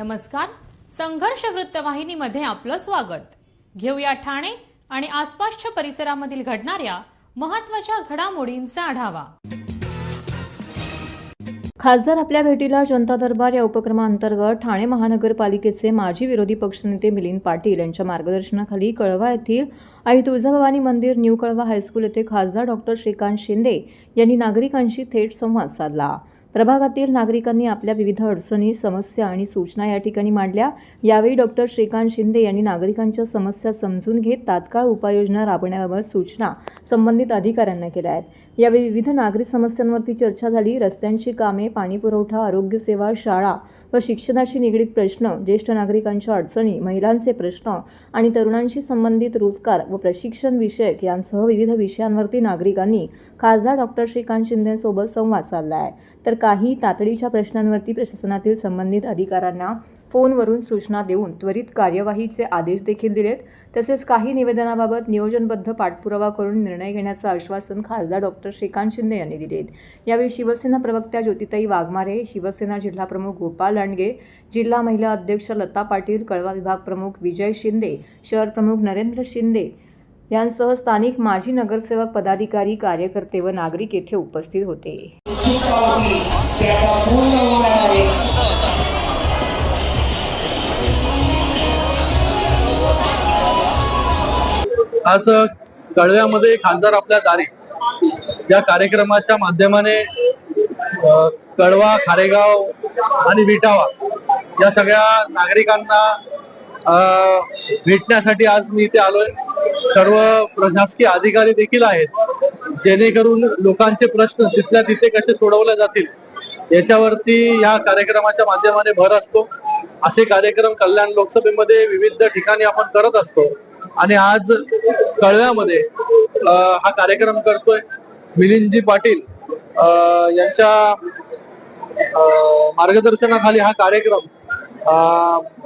नमस्कार. संघर्ष वृत्तवाहिनीमध्ये आपलं स्वागत. घेऊया ठाणे आणि आसपासच्या परिसरामधील घडणाऱ्या महत्त्वाच्या घडामोडींचा आढावा. खासदार आपल्या भेटीला जनता दरबार या उपक्रमाअंतर्गत ठाणे महानगरपालिकेचे माजी विरोधी पक्षनेते मिलिंद पाटील यांच्या मार्गदर्शनाखाली कळवा येथील आई तुळजाभवानी मंदिर, न्यू कळवा हायस्कूल येथे खासदार डॉक्टर श्रीकांत शिंदे यांनी नागरिकांशी थेट संवाद साधला. प्रभागातील नागरिकांनी आपल्या विविध अडचणी, समस्या आणि सूचना या ठिकाणी मांडल्या. यावेळी डॉक्टर श्रीकांत शिंदे यांनी नागरिकांच्या समस्या समजून घेत तात्काळ उपाययोजना राबवण्याबाबत सूचना संबंधित अधिकाऱ्यांना केल्या आहेत. यावेळी विविध नागरिक समस्यांवरती चर्चा झाली. रस्त्यांची कामे, पाणी पुरवठा, आरोग्य सेवा, शाळा व शिक्षणाशी निगडीत प्रश्न, ज्येष्ठ नागरिकांच्या अडचणी, महिलांचे प्रश्न आणि तरुणांशी संबंधित रोजगार व प्रशिक्षण विषयक यांसह विविध विषयांवरती नागरिकांनी खासदार डॉक्टर श्रीकांत शिंदेसोबत संवाद साधला आहे. तर काही तातडीच्या प्रश्नांवरती प्रशासनातील संबंधित अधिकाऱ्यांना फोनवरून सूचना देऊन त्वरित कार्यवाहीचे आदेश देखील दिलेत. तसेच काही निवेदनाबाबत नियोजनबद्ध पाठपुरावा करून निर्णय घेण्याचं आश्वासन खासदार डॉक्टर श्रीकांत शिंदे यांनी दिलेत. यावेळी शिवसेना प्रवक्त्या ज्योतिताई वाघमारे, शिवसेना जिल्हा प्रमुख गोपाल लांडगे, जिल्हा महिला अध्यक्ष लता पाटील, कळवा विभाग प्रमुख विजय शिंदे, शहर प्रमुख नरेंद्र शिंदे यांसह स्थानिक माजी नगरसेवक, पदाधिकारी, कार्यकर्ते व नागरिक येथे उपस्थित होते. आज कळव्यामध्ये खासदार आपल्या दारी या कार्यक्रमाच्या माध्यमाने कळवा, खारेगाव आणि विटावा या सगळ्या नागरिकांना भेटण्यासाठी आज मी इथे आलोय. सर्व प्रशासकीय अधिकारी देखील आहेत, जेणेकरून लोकांचे प्रश्न तिथल्या तिथे कसे सोडवले जातील याच्यावरती या कार्यक्रमाच्या माध्यमाने भर असतो. असे कार्यक्रम कल्याण लोकसभेमध्ये विविध ठिकाणी आपण करत असतो आणि आज कळव्यामध्ये हा कार्यक्रम करतोय. मिलिंदजी पाटील यांच्या मार्गदर्शनाखाली हा कार्यक्रम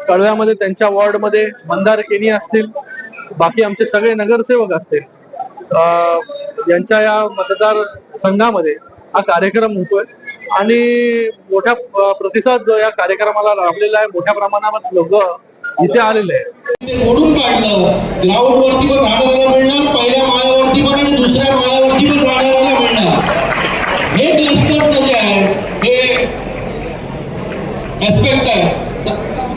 कळव्यामध्ये त्यांच्या वॉर्डमध्ये मंदार केनी असतील, बाकी आमचे सगळे नगरसेवक असतील, यांच्या या मतदार संघामध्ये हा कार्यक्रम होतोय आणि मोठ्या प्रतिसाद जो या कार्यक्रमाला लाभलेला आहे. मोठ्या प्रमाणावर लोक इथे आलेले आहे. मोडून काढलं. ग्राउंड वरती पण राहणाऱ्याला मिळणार, पहिल्या माळ्यावरती पण आणि दुसऱ्या माळ्यावरती पण राहणाऱ्याला मिळणार. हे क्लस्टरचं जे आहे हे ऍस्पेक्ट आहे.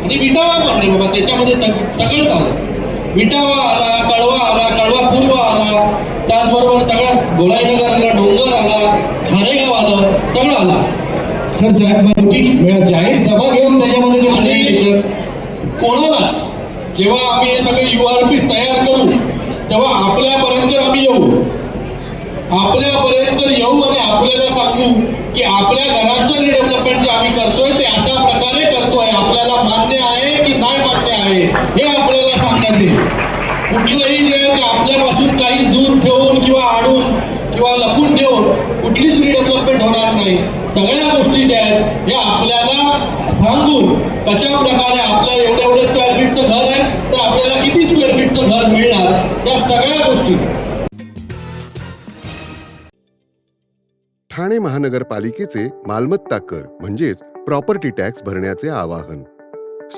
आणि विटावा पण रे बाबा, त्याच्यामध्ये सगळं झालं. विटावा आला, कळवा आला, कळवा पूर्व आला, त्याचबरोबर सगळा गोलाईनगर आला, डोंगर आला, खारेगाव आलं, सगळं आलं. सर साहेब जाहीर सभा घेऊन त्याच्यामध्ये कोणालाच जेव्हा आम्ही हे सगळे URPs तयार करू तेव्हा आपल्यापर्यंत आम्ही येऊ, आपल्यापर्यंत येऊ आणि आपल्याला सांगू की आपल्या घराचं रिडेव्हलपमेंट जे आम्ही करतोय ते अशा प्रकारे करतोय, आपल्याला मान्य आहे की नाही मान्य आहे हे आपल्याला सांगण्यात येईल. कुठलंही जे आहे ते आपल्यापासून काहीच दूर ठेवून किंवा आडून किंवा लपून ठेवून कुठलीच रिडेव्हलपमेंट होणार नाही. सगळ्या गोष्टी ज्या आहेत हे आपल्याला सांगून कशा प्रकारे आपल्या एवढे स्क्वेअर फीटचं घर आहे तर आपल्याला किती स्क्वेअर फीटचं घर मिळणार, या सगळ्या गोष्टी. ठाणे महानगरपालिकेचे मालमत्ता कर म्हणजेच प्रॉपर्टी टॅक्स भरण्याचे आवाहन.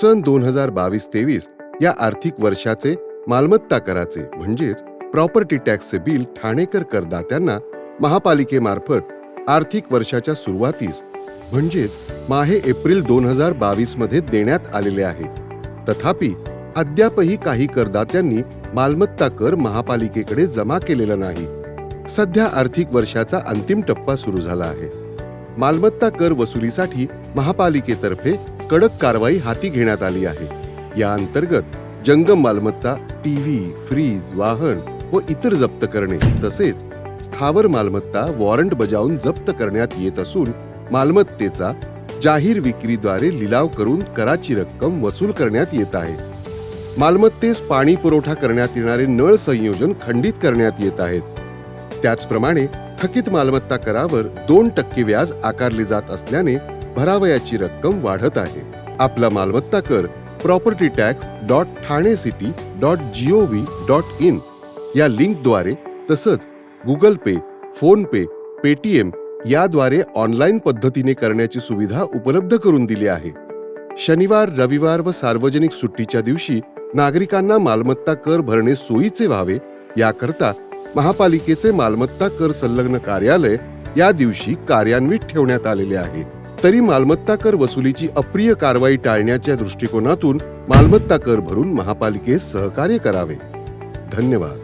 सन 2022-23 या आर्थिक वर्षाचे मालमत्ता कराचे म्हणजेच प्रॉपर्टी टॅक्सचे बिल ठाणेकर करदात्यांना महापालिकेमार्फत आर्थिक वर्षाच्या सुरुवातीस म्हणजेच माहे एप्रिल 2022 मध्ये देण्यात आलेले आहे. तथापि अद्यापही काही करदात्यांनी मालमत्ता कर महापालिकेकडे जमा केलेला नाही. सध्या आर्थिक वर्षाचा अंतिम टप्पा सुरू झाला आहे. मालमत्ता कर वसुलीसाठी महापालिकेतर्फे कडक कारवाई हाती घेण्यात आली आहे. या अंतर्गत जंगम मालमत्ता, टीव्ही, फ्रीज, वाहन व इतर जप्त करणे तसेच स्थावर मालमत्ता वॉरंट बजावून जप्त करण्यात येत असून मालमत्तेचा जाहीर विक्रीद्वारे लिलाव करून कराची रक्कम वसूल करण्यात येत आहे. मालमत्तेस पाणी पुरवठा करण्यात येणारे नळ संयोजन खंडित करण्यात येत आहेत. त्याचप्रमाणे थकीत मालमत्ता करावर 2% व्याज आकारले जात असल्याने भरावयाची रक्कम वाढत आहे. आपला मालमत्ता कर propertytax.thanecity.gov.in या लिंकद्वारे तसंच गुगल पे, फोन पे, पेटीएम याद्वारे ऑनलाईन पद्धतीने करण्याची सुविधा उपलब्ध करून दिली आहे. शनिवार, रविवार व सार्वजनिक सुट्टीच्या दिवशी नागरिकांना मालमत्ता कर भरणे सोयीचे व्हावे याकरता महापालिकेचे मालमत्ता कर संलग्न कार्यालय या दिवशी कार्यान्वित ठेवण्यात आलेले आहे. तरी मालमत्ता कर वसुलीची अप्रिय कारवाई टाळण्याच्या दृष्टिकोनातून मालमत्ता कर भरून महापालिकेस सहकार्य करावे. धन्यवाद.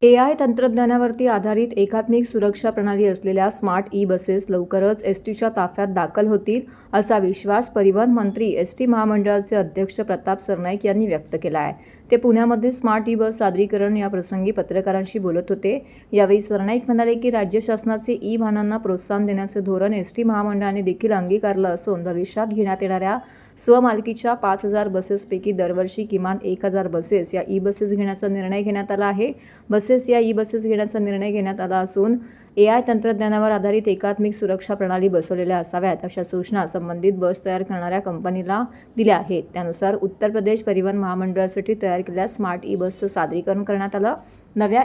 AI तंत्रज्ञानावरती आधारित एकात्मिक सुरक्षा प्रणाली असलेल्या स्मार्ट ई बसेस लवकरच एसटीच्या ताफ्यात दाखल होतील असा विश्वास परिवहन मंत्री एसटी महामंडळाचे अध्यक्ष प्रताप सरनाईक यांनी व्यक्त केला आहे. ते पुण्यामध्ये स्मार्ट ई बस सादरीकरण या प्रसंगी पत्रकारांशी बोलत होते. यावेळी सरनाईक म्हणाले की राज्य शासनाचे ई वाहनांना प्रोत्साहन देण्याचे धोरण एसटी महामंडळाने देखील अंगीकारलं असून भविष्यात घेण्यात येणाऱ्या स्वमालकीच्या 5,000 बसेसपैकी दरवर्षी किमान 1,000 बसेस या ई बसेस घेण्याचा निर्णय घेण्यात आला आहे. बसेस घेण्याचा निर्णय घेण्यात आला असून AI तंत्रज्ञानावर आधारित एकात्मिक सुरक्षा प्रणाली बसवलेल्या असाव्यात अशा सूचना संबंधित बस तयार करणाऱ्या कंपनीला दिल्या आहेत. त्यानुसार उत्तर प्रदेश परिवहन महामंडळासाठी तयार केलेल्या स्मार्ट ई बसचं सादरीकरण करण्यात आलं. नव्या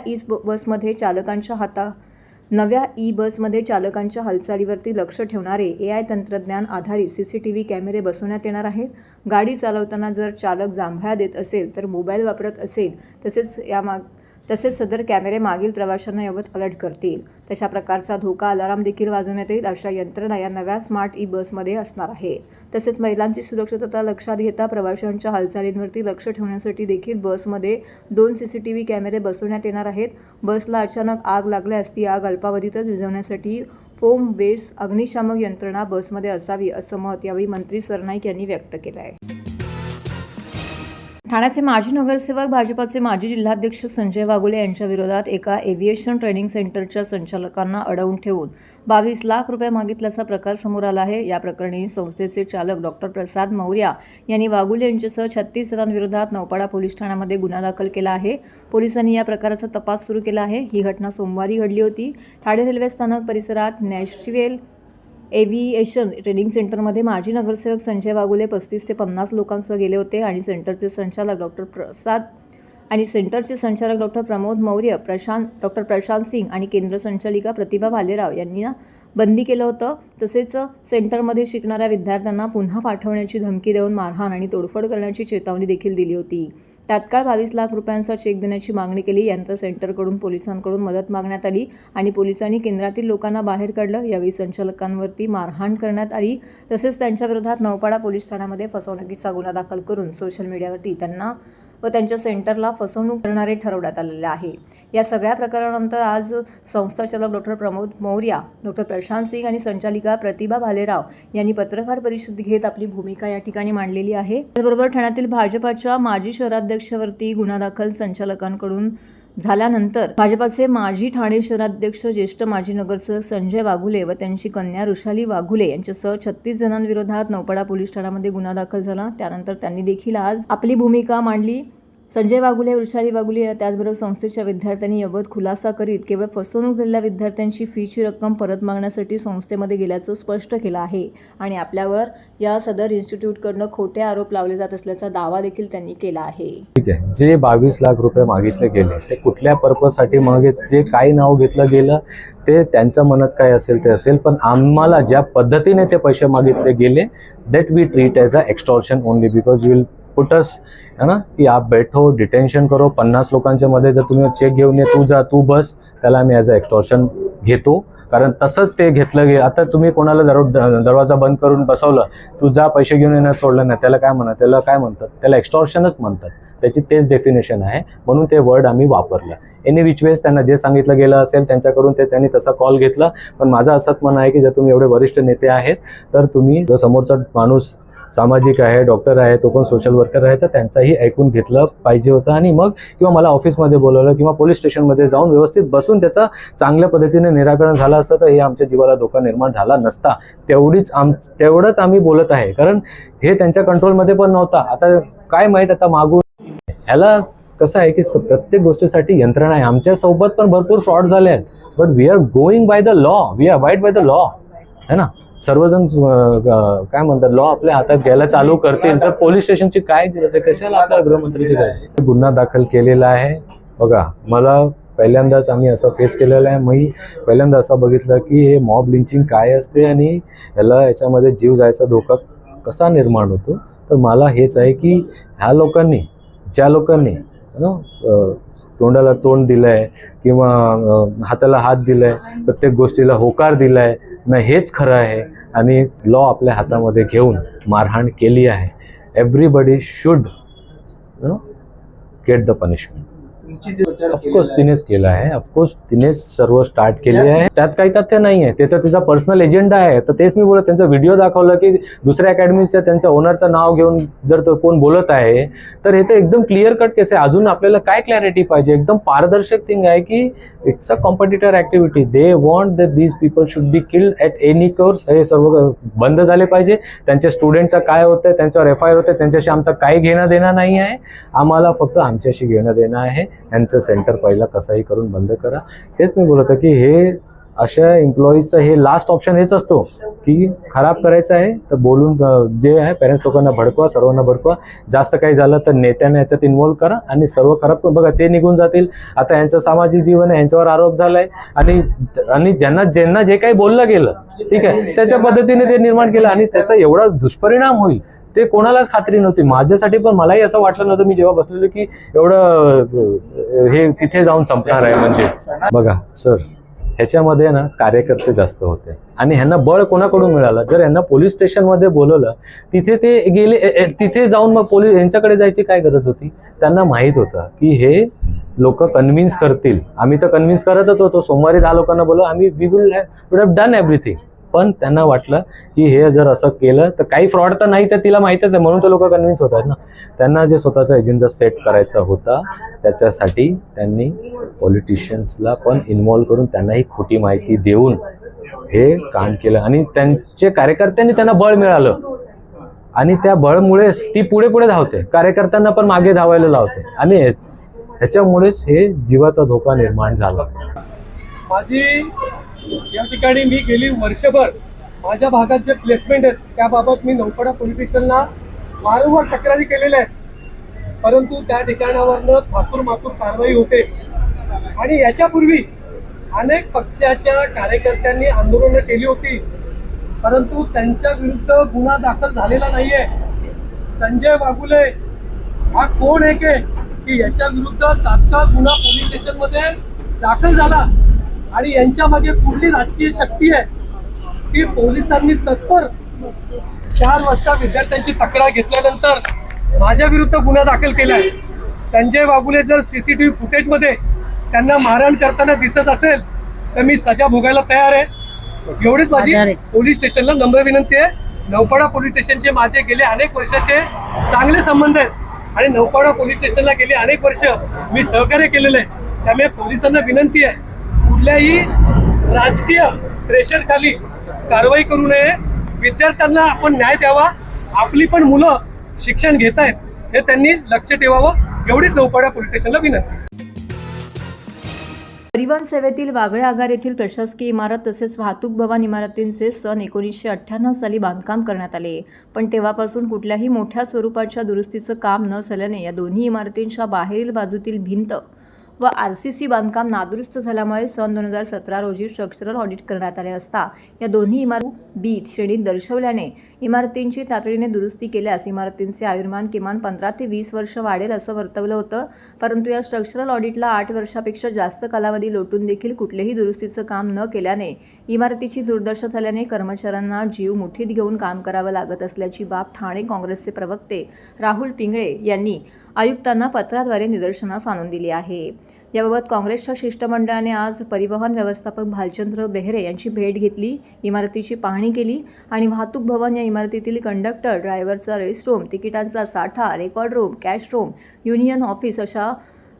ई बसमध्ये चालकांच्या हालचालीवरती लक्ष ठेवणारे AI तंत्रज्ञान आधारित CCTV कॅमेरे बसवण्यात येणार आहेत. गाडी चालवताना जर चालक जांभळा देत असेल तर मोबाईल वापरत असेल तसेच सदर कॅमेरे मागील प्रवाशांना याबाबत अलर्ट करतील. तशा प्रकारचा धोका अलार्म देखील वाजवण्यात येईल अशा यंत्रणा या नव्या स्मार्ट ई बसमध्ये असणार आहे. तसेच महिलांची सुरक्षितता लक्षात घेता प्रवाशांच्या हालचालींवरती लक्ष ठेवण्यासाठी देखील बसमध्ये 2 CCTV कॅमेरे बसवण्यात येणार आहेत. बसला अचानक आग लागल्यास ती आग अल्पावधीतच विझवण्यासाठी फोम बेस अग्निशामक यंत्रणा बसमध्ये असावी असं मत यावेळी मंत्री सरनाईक यांनी व्यक्त केलं आहे. ठाण्याचे माजी नगरसेवक भाजपाचे माजी जिल्हाध्यक्ष संजय वाघुले यांच्या विरोधात एका एव्हिएशन ट्रेनिंग सेंटरच्या संचालकांना अडवून ठेवून 22 लाख रुपये मागितल्याचा प्रकार समोर आला आहे. या प्रकरणी संस्थेचे चालक डॉक्टर प्रसाद मौर्या यांनी वाघुले यांच्यासह 36 जणांविरोधात नौपाडा पोलीस ठाण्यामध्ये गुन्हा दाखल केला आहे. पोलिसांनी या प्रकाराचा तपास सुरू केला आहे. ही घटना सोमवारी घडली होती. ठाणे रेल्वे स्थानक परिसरात नॅशव्हिल एव्हिएशन ट्रेनिंग सेंटरमध्ये माजी नगरसेवक संजय वाघुले 35 ते 50 लोकांसह गेले होते आणि सेंटरचे संचालक डॉक्टर प्रमोद मौर्य, डॉक्टर प्रशांत सिंग आणि केंद्र संचालिका प्रतिभा भालेराव यांनी बंदी केलं होतं. तसेच सेंटरमध्ये शिकणाऱ्या विद्यार्थ्यांना पुन्हा पाठवण्याची धमकी देऊन मारहाण आणि तोडफोड करण्याची चेतावणी देखील दिली होती. तात्काळ 22 लाख रुपयांचा चेक देण्याची मागणी केली. यानंतर सेंटरकडून पोलिसांकडून मदत मागण्यात आली आणि पोलिसांनी केंद्रातील लोकांना बाहेर काढलं. यावेळी संचालकांवरती मारहाण करण्यात आली. तसेच त्यांच्या विरोधात नौपाडा पोलीस ठाण्यामध्ये फसवणुकीचा गुन्हा दाखल करून सोशल मीडियावरती त्यांना व त्यांच्या सेंटरला फसवणूक करणारे ठरवण्यात आलेले आहे. या सगळ्या प्रकारानंतर आज संस्थाचालक डॉक्टर प्रमोद मौर्या, डॉक्टर प्रशांत सिंग आणि संचालिका प्रतिभा भालेराव यांनी पत्रकार परिषद घेत आपली भूमिका या ठिकाणी मांडलेली आहे. त्याचबरोबर ठाण्यातील भाजपाच्या माजी शहराध्यक्षावरती गुन्हा दाखल संचालकांकडून झाल्यानंतर भाजपाचे माजी ठाणे शहराध्यक्ष ज्येष्ठ माजी नगरसेवक संजय वाघुले व त्यांची कन्या ऋषाली वाघुले यांच्यासह 36 जणांविरोधात नौपाडा पोलीस ठाण्यामध्ये गुन्हा दाखल झाला. त्यानंतर त्यांनी देखील आज आपली भूमिका मांडली. संजय वाघुले, ऋषाली वाघुले त्याचबरोबर संस्थेच्या विद्यार्थ्यांनी याबाबत खुलासा करीत केवळ फसवणूक झालेल्या विद्यार्थ्यांची फीची रक्कम परत मागण्यासाठी संस्थेमध्ये गेल्याचं स्पष्ट केलं आहे आणि आपल्यावर या सदर इन्स्टिट्यूटकडनं खोटे आरोप लावले जात असल्याचा दावा देखील त्यांनी केला आहे. ठीक आहे, जे 22 लाख रुपये मागितले गेले ते कुठल्या पर्पजसाठी जे काय नाव घेतलं गेलं ते त्यांच्या मनात काय असेल ते असेल, पण आम्हाला ज्या पद्धतीने ते पैसे मागितले गेले that we treat as a extortion only because you will put us है ना की आप बैठो डिटेन्शन करो. 50 लोकांच्या मध्ये जर तुम्ही चेक घेऊन ये तू बस, त्याला आम्ही ॲज अ एक्स्टॉर्शन घेतो. कारण तसंच ते घेतलं गेलं. आता तुम्ही कोणाला दरवाजा बंद करून बसवलं, तू जा पैसे घेऊन येण्यात सोडलं नाही, त्याला काय म्हणतात? त्याला एक्स्टॉर्शनच म्हणतात. त्याची तेच डेफिनेशन आहे, म्हणून ते वर्ड आम्ही वापरलं. एनी विच वेज त्यांना जे सांगितलं गेलं असेल त्यांच्याकडून त्यांनी तसा कॉल घेतला. पण माझं असंच म्हणणं आहे की जर तुम्ही एवढे वरिष्ठ नेते आहेत तर तुम्ही जो समोरचा माणूस सामाजिक आहे, डॉक्टर आहे, तो पण सोशल वर्कर आहे, तर त्यांचाही ऐकून घेतलं पाहिजे होतं आणि मग किंवा मला ऑफिसमध्ये बोलवलं किंवा पोलीस स्टेशनमध्ये जाऊन व्यवस्थित बसून त्याचा चांगल्या पद्धतीने निराकरण झालं असतं तर हे आमच्या जीवाला धोका निर्माण झाला नसता. तेवढंच आम्ही बोलत आहे, कारण हे त्यांच्या कंट्रोलमध्ये पण नव्हता. आता काय माहीत आता मागून ह्याला कसं आहे की प्रत्येक गोष्टीसाठी यंत्रणा आहे. आमच्यासोबत पण भरपूर फ्रॉड झाले आहेत, but we are going by the law, we are abide by the law, है ना. सर्वजण काय म्हणतात, लॉ आपल्या हातात घ्यायला चालू करतील तर पोलीस स्टेशनची काय गरज आहे, कशाला आपल्या गृहमंत्रीची गरज. गुन्हा दाखल केलेला आहे. बघा, मला पहिल्यांदाच आम्ही असं फेस केलेलं आहे. मी पहिल्यांदा असं बघितलं की हे मॉब लिंचिंग काय असते आणि याच्यामध्ये जीव जायचा धोका कसा निर्माण होतो. तर मला हेच आहे की ह्या लोकांनी, ज्या लोकांनी तोंडाला तोंड दिलं आहे किंवा हाताला हात दिला आहे, प्रत्येक गोष्टीला होकार दिला आहे ना, हेच खरं आहे आणि लॉ आपल्या हातामध्ये घेऊन मारहाण केली आहे. Everybody should get the punishment. Of course तिनेच केलं आहे, ऑफकोर्स तिनेच सर्व स्टार्ट केले आहे. त्यात काही तथ्य नाही आहे, ते तर तिचा पर्सनल एजेंडा आहे. तर तेच मी बोलत, त्यांचा व्हिडिओ दाखवला की दुसऱ्या अकॅडमीच्या त्यांच्या ओनरचं नाव घेऊन जर तो कोण बोलत आहे तर हे तर एकदम क्लिअर कट केस आहे. अजून आपल्याला काय क्लॅरिटी पाहिजे? एकदम पारदर्शक थिंग आहे की it's a competitor activity. They want that these people should be killed at any course. हे सर्व बंद झाले पाहिजे. त्यांच्या स्टुडंटचं काय होतं, त्यांच्यावर FIR होते, त्यांच्याशी आमचं काही घेणं देणं नाही आहे. आम्हाला फक्त आमच्याशी घेणं देणं आहे. यांचं सेंटर पहिला कसंही करून बंद करा. तेच मी बोलत आहे की हे अशा एम्प्लॉईजचं हे लास्ट ऑप्शन हेच असतो की खराब करायचं आहे तर बोलून जे आहे पेरेंट्स लोकांना भडकवा, सर्वांना भडकवा. जास्त काही झालं तर नेत्यांना याच्यात इन्व्हॉल्व करा आणि सर्व खराब करून बघा, ते निघून जातील. आता यांचं सामाजिक जीवन आहे, यांच्यावर आरोप झालाय आणि ज्यांना जे काही बोललं गेलं, ठीक आहे, त्याच्या पद्धतीने ते निर्माण केलं आणि त्याचा एवढा दुष्परिणाम होईल ते कोणालाच खात्री नव्हती. माझ्यासाठी पण मलाही असं वाटलं नव्हतं मी जेव्हा बसलेलो की एवढं हे तिथे जाऊन संपणार आहे. म्हणजे बघा सर, ह्याच्यामध्ये ना कार्यकर्ते जास्त होते आणि ह्यांना बळ कोणाकडून मिळालं? जर यांना पोलीस स्टेशनमध्ये बोलवलं, तिथे ते गेले, तिथे जाऊन मग पोलीस यांच्याकडे जायची काय गरज होती? त्यांना माहीत होतं की हे लोक कन्व्हिन्स करतील. आम्ही तर कन्व्हिन्स करतच होतो. सोमवारी 10 लोकांना बोलवलं, आम्ही we would have done everything. पण त्यांना वाटलं की हे जर असं केलं तर काही फ्रॉड तर नाहीच आहे, तिला माहीतच आहे, म्हणून तर लोक कन्व्हिन्स होत आहेत ना. त्यांना जे स्वतःचा एजेंडा सेट करायचा होता त्याच्यासाठी त्यांनी पॉलिटिशियन्सला पण इन्व्हॉल्व करून त्यांनाही खोटी माहिती देऊन हे काम केलं आणि त्यांचे कार्यकर्त्यांनी त्यांना बळ मिळालं आणि त्या बळमुळेच ती पुढे पुढे धावते, कार्यकर्त्यांना पण मागे धावायला लावते आणि ह्याच्यामुळेच हे जीवाचा धोका निर्माण झाला. माझी या ठिकाणी मी गेली वर्षभर माझ्या भागात जे प्लेसमेंट आहेत त्याबाबत मी नौपाडा पोलीस स्टेशनला वारंवार तक्रारी केलेल्या आहेत, परंतु त्या ठिकाणावरनं थातूरमातूर कारवाई होते. आणि याच्यापूर्वी अनेक पक्षाच्या कार्यकर्त्यांनी आंदोलनं केली होती, परंतु त्यांच्या विरुद्ध गुन्हा दाखल झालेला नाही आहे. संजय वाघुले हा कोण आहे की याच्या विरुद्ध तात्काळ गुन्हा पोलीस स्टेशनमध्ये दाखल झाला आणि यांच्या मागे कुठली राजकीय शक्ती आहे की पोलिसांनी तत्पर 4 वाजता विद्यार्थ्यांची तक्रार घेतल्यानंतर माझ्या विरुद्ध गुन्हा दाखल केला आहे. संजय वाघुले जर CCTV फुटेजमध्ये त्यांना मारहाण करताना दिसत असेल तर मी सजा भोगायला तयार आहे. एवढीच माझी पोलीस स्टेशनला नम्र विनंती आहे. नौपाडा पोलीस स्टेशनचे माझे गेले अनेक वर्षाचे चांगले संबंध आहेत आणि नौपाडा पोलीस स्टेशनला गेले अनेक वर्ष मी सहकार्य केलेलं आहे. त्यामुळे पोलिसांना विनंती आहे, कुठल्याही राजकीय प्रेशर खाली कारवाई करू नये. विद्यार्थ्यांना आपण न्याय द्यावा. आपली पण मुलं शिक्षण घेत आहेत हे त्यांनी लक्ष ठेवावं. एवढीच नौपाडा पोलीस स्टेशनला विनंती. परिवहन सेवेतील वागळे आगार येथील प्रशासकीय इमारत तसेच वाहतूक भवन इमारतींचे सन 1998 साली बांधकाम करण्यात आले, पण तेव्हापासून कुठल्याही मोठ्या स्वरूपाच्या दुरुस्तीचं काम न झाल्याने या दोन्ही इमारतींच्या बाहेरील बाजूतील भिंत व RCC बांधकाम नादुरुस्त झाल्यामुळे सन 2017 रोजी स्ट्रक्चरल ऑडिट करण्यात आले असता या दोन्ही इमारती B श्रेणीत दर्शवल्याने इमारतींची तातडीने दुरुस्ती केल्यास इमारतींचे आयुर्मान किमान 15 ते 20 वर्ष वाढेल असं वर्तवलं होतं. परंतु या स्ट्रक्चरल ऑडिटला 8 वर्षापेक्षा जास्त कालावधी लोटून देखील कुठलेही दुरुस्तीचं काम न केल्याने इमारतीची दुर्दशा झाल्याने कर्मचाऱ्यांना जीव मुठीत घेऊन काम करावं लागत असल्याची बाब ठाणे काँग्रेसचे प्रवक्ते राहुल पिंगळे यांनी आयुक्तांना पत्राद्वारे निदर्शनास आणून दिली आहे. याबाबत काँग्रेसच्या शिष्टमंडळाने आज परिवहन व्यवस्थापक भालचंद्र बेहरे यांची भेट घेतली, इमारतीची पाहणी केली आणि वाहतूक भवन या इमारतीतील कंडक्टर, ड्रायव्हरचा रेस्ट रूम, तिकिटांचा साठा, record room, cash room, union office अशा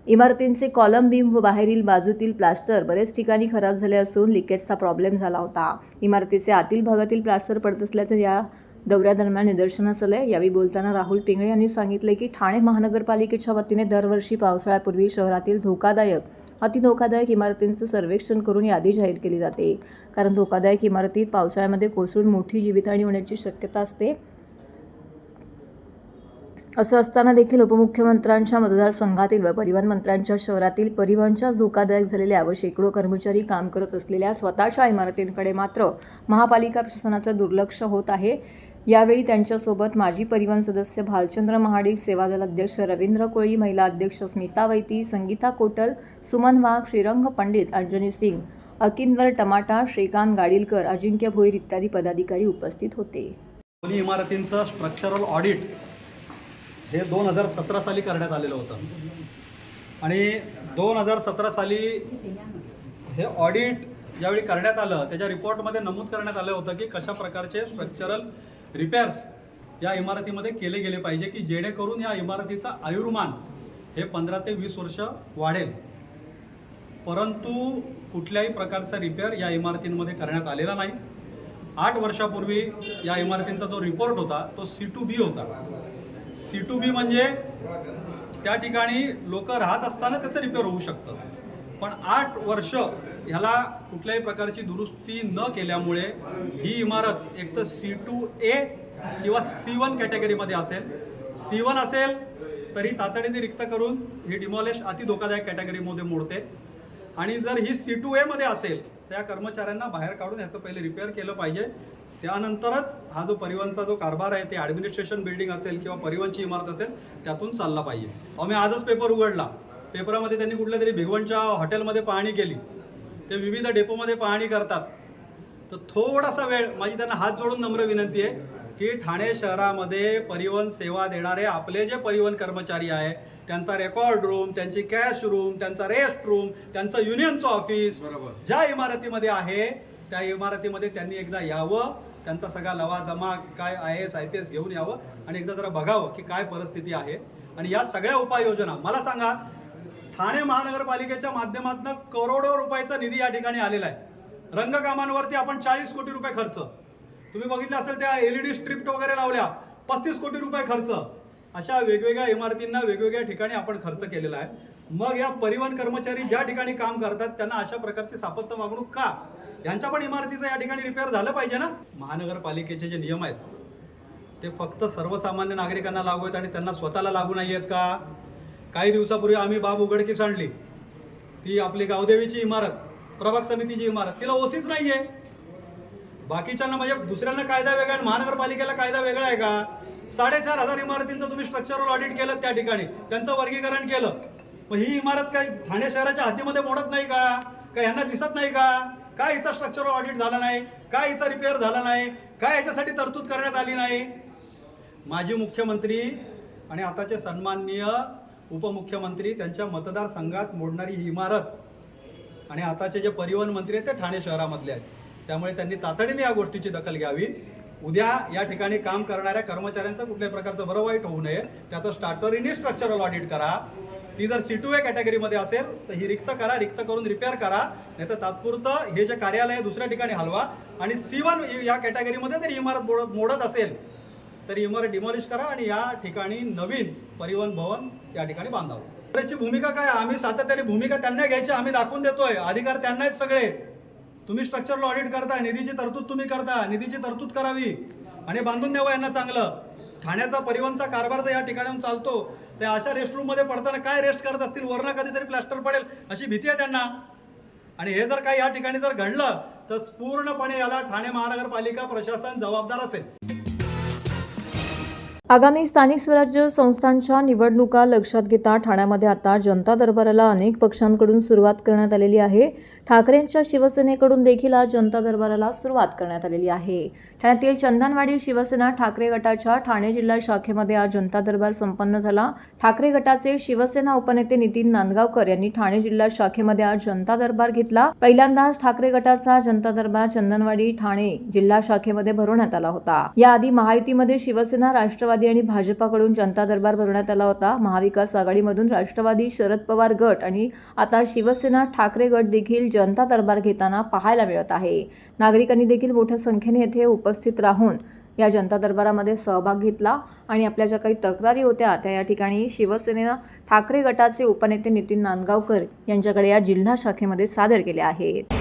इमारतींचे कॉलम बीम व बाहेरील बाजूतील प्लास्टर बरेच ठिकाणी खराब झाले असून लिकेजचा प्रॉब्लेम झाला होता. इमारतीचे आतील भागातील प्लास्टर पडत असल्याचं या दौऱ्यादरम्यान निदर्शनास आले. यावेळी बोलताना राहुल पिंगळे यांनी सांगितले की ठाणे महानगरपालिकेच्या वतीने दरवर्षी पावसाळ्यापूर्वी शहरातील अतिधोकादायक इमारतींचं सर्वेक्षण करून यादी जाहीर केली जाते, कारण धोकादायक इमारतीत पावसाळ्यामध्ये कोसळून मोठी जीवितहानी होण्याची शक्यता असते. असं असताना देखील उपमुख्यमंत्र्यांच्या मतदारसंघातील व परिवहन मंत्र्यांच्या शहरातील परिवहनच्या धोकादायक झालेल्या व शेकडो कर्मचारी काम करत असलेल्या स्वतःच्या इमारतींकडे मात्र महापालिका प्रशासनाचं दुर्लक्ष होत आहे। यावेळी त्यांच्यासोबत माजी परिवहन सदस्य भालचंद्र महाडिक, सेवादल अध्यक्ष रवींद्र कोळी, महिला अध्यक्ष स्मिता वैती, संगीता कोटल, सुमन वाघ, श्रीरंग पंडित, अंजनी सिंग, अकिंदर टमाटा, श्रीकांत गाडीलकर, अजिंक्य भोईर इत्यादी पदाधिकारी उपस्थित होते। दोन्ही इमारतींचं स्ट्रक्चरल ऑडिट हे 2017 साली करण्यात आलेलं होतं आणि 2017 साली हे ऑडिट ज्यावेळी करण्यात आलं त्याच्या रिपोर्टमध्ये नमूद करण्यात आलं होतं की कशा प्रकारचे स्ट्रक्चरल रिपेअर्स या इमारतीमध्ये केले गेले पाहिजे की जेणेकरून या इमारतीचा आयुर्मान हे 15 ते 20 वर्ष वाढेल। परंतु कुठल्याही प्रकारचा रिपेअर या इमारतींमध्ये करण्यात आलेला नाही। 8 वर्षापूर्वी या इमारतींचा जो रिपोर्ट होता तो C2B होता। C2B म्हणजे त्या ठिकाणी लोक राहत असताना त्याचं रिपेअर होऊ शकतं, पण 8 वर्ष ह्याला कुठल्याही प्रकारची दुरुस्ती न केल्यामुळे ही इमारत एक तर C2A किंवा C1 कॅटेगरीमध्ये असेल। C1 असेल तरी तातडीने रिक्त करून ही डिमॉलिश अति धोकादायक कॅटेगरीमध्ये मोडते आणि जर ही C2A मध्ये असेल तर या कर्मचाऱ्यांना बाहेर काढून याचं पहिले रिपेअर केलं पाहिजे, त्यानंतरच हा जो परिवहनचा जो कारभार आहे ते ॲडमिनिस्ट्रेशन बिल्डिंग असेल किंवा परिवहनची इमारत असेल त्यातून चालला पाहिजे। आम्ही आजच पेपर उघडला, पेपरामध्ये त्यांनी कुठल्या तरी भिगवणच्या हॉटेलमध्ये पाहणी केली, ते विविध डेपोमध्ये पाहणी करतात। तर थोडासा वेळ माझी त्यांना हात जोडून नम्र विनंती आहे की ठाणे शहरामध्ये परिवहन सेवा देणारे आपले जे परिवहन कर्मचारी आहे त्यांचा रेकॉर्ड रूम, त्यांची कॅश रूम, त्यांचा रेस्ट रूम, त्यांचं युनियनचं ऑफिस ज्या इमारतीमध्ये आहे त्या इमारतीमध्ये त्यांनी एकदा यावं, त्यांचा सगळा लवाजमा काय IAS IPS घेऊन यावं आणि एकदा जरा बघावं की काय परिस्थिती आहे। आणि या सगळ्या उपाययोजना मला सांगा, ठाणे महानगरपालिकेच्या माध्यमातून करोडो रुपयाचा निधी या ठिकाणी आलेला आहे। रंगकामांवरती आपण 40 कोटी रुपये खर्च, तुम्ही बघितलं असेल त्या LED स्ट्रिप्ट वगैरे लावल्या 35 कोटी रुपये खर्च, अशा वेगवेगळ्या इमारतींना वेगवेगळ्या ठिकाणी आपण खर्च केलेला आहे। मग या परिवहन कर्मचारी ज्या ठिकाणी काम करतात त्यांना अशा प्रकारची सापत्य वागणूक का? यांच्या पण इमारतीचं या ठिकाणी रिपेअर झालं पाहिजे ना। महानगरपालिकेचे जे नियम आहेत ते फक्त सर्वसामान्य नागरिकांना लागू आहेत आणि त्यांना स्वतःला लागू नाही आहेत का? काही दिवसापूर्वी आम्ही बाब उघडकीस आणली, ती आपली गावदेवीची इमारत, प्रभाग समितीची इमारत, तिला ओसीच नाहीये। बाकीच्यांना म्हणजे दुसऱ्यांना कायदा वेगळा आणि महानगरपालिकेला कायदा वेगळा आहे का? 4,500 इमारतींचं तुम्ही स्ट्रक्चरल ऑडिट केलं, त्या ठिकाणी त्यांचं वर्गीकरण केलं, मग ही इमारत काय ठाणे शहराच्या हद्दीमध्ये मोडत नाही का? काय यांना दिसत नाही का? काय हिचा स्ट्रक्चरल ऑडिट झाला नाही? काय हिचा रिपेअर झाला नाही? काय याच्यासाठी तरतूद करण्यात आली नाही? माजी मुख्यमंत्री आणि आताचे सन्माननीय उपमुख्यमंत्री त्यांच्या मतदारसंघात मोडणारी ही इमारत आणि आताचे जे परिवहन मंत्री आहेत ते ठाणे शहरामधले आहेत, त्यामुळे त्यांनी तातडीने या गोष्टीची दखल घ्यावी। उद्या या ठिकाणी काम करणाऱ्या कर्मचाऱ्यांचं कुठल्याही प्रकारचं बरं वाईट होऊ नये त्याचं स्टार्टरीने स्ट्रक्चरल ऑडिट करा। ती जर C2A कॅटेगरीमध्ये असेल तर ही रिक्त करा, रिक्त करून रिपेअर करा, नाही तर तात्पुरतं हे जे कार्यालय आहे दुसऱ्या ठिकाणी हलवा आणि C1 या कॅटेगरीमध्ये जर इमारत मोडत असेल तर इमारत डिमॉलिश करा आणि या ठिकाणी नवीन परिवहन भवन या ठिकाणी बांधावं। त्याची भूमिका काय? आम्ही सातत्याने भूमिका त्यांना घ्यायची, आम्ही दाखवून देतोय, अधिकार त्यांना आहेत सगळे। तुम्ही स्ट्रक्चरल ऑडिट करता, निधीची तरतूद तुम्ही करता, निधीची तरतूद करावी आणि बांधून द्यावं यांना चांगलं। ठाण्याचा परिवहनचा कारभार जर या ठिकाणी चालतो तर अशा रेस्टरूम मध्ये पडताना काय रेस्ट करत असतील, वरनं कधीतरी प्लास्टर पडेल अशी भीती आहे त्यांना। आणि हे जर काही या ठिकाणी जर घडलं तर पूर्णपणे याला ठाणे महानगरपालिका प्रशासन जबाबदार असेल। आगामी स्थानिक स्वराज्य संस्थांच्या निवडणुका लक्षात घेता ठाण्यामध्ये आता जनता दरबाराला अनेक पक्षांकडून सुरुवात करण्यात आलेली आहे। ठाकरेंच्या शिवसेनेकडून देखील आज जनता दरबाराला सुरुवात करण्यात आलेली आहे। ठाण्यातील चंदनवाडी शिवसेना ठाकरे गटाच्या ठाणे जिल्हा शाखेमध्ये आज जनता दरबार संपन्न झाला। ठाकरे गटाचे शिवसेना उपनेते नितीन नांदगावकर यांनी ठाणे जिल्हा शाखेमध्ये आज जनता दरबार घेतला। पहिल्यांदाच ठाकरे गटाचा जनता दरबार चंदनवाडी ठाणे जिल्हा शाखेमध्ये भरवण्यात आला होता। याआधी महायुतीमध्ये शिवसेना, राष्ट्रवादी आणि भाजपाकडून जनता दरबार भरवण्यात आला होता। महाविकास आघाडीमधून राष्ट्रवादी, शरद पवार गट आणि आता शिवसेना ठाकरे गट देखील जनता दरबार घेताना पाहायला मिळत आहे। नागरिकांनी देखील मोठ्या संख्येने येथे उपस्थित राहून या जनता दरबारामध्ये सहभाग घेतला आणि आपल्या ज्या काही तक्रारी होत्या त्या या ठिकाणी शिवसेना ठाकरे गटाचे उपनेते नितीन नांदगावकर यांच्याकडे या जिल्हा शाखेमध्ये सादर केल्या आहेत।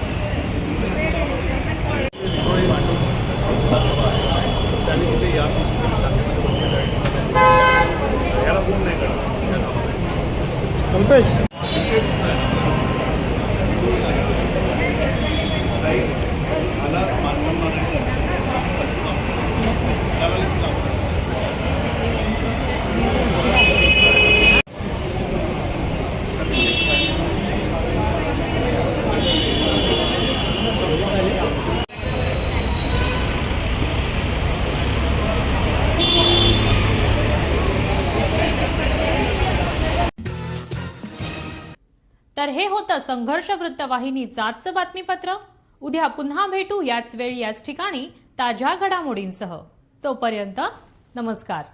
तर हे होतं संघर्ष वृत्तवाहिनीचं आजचं बातमीपत्र. उद्या पुन्हा भेटू याच वेळी याच ठिकाणी ताज्या घडामोडींसह. तोपर्यंत नमस्कार.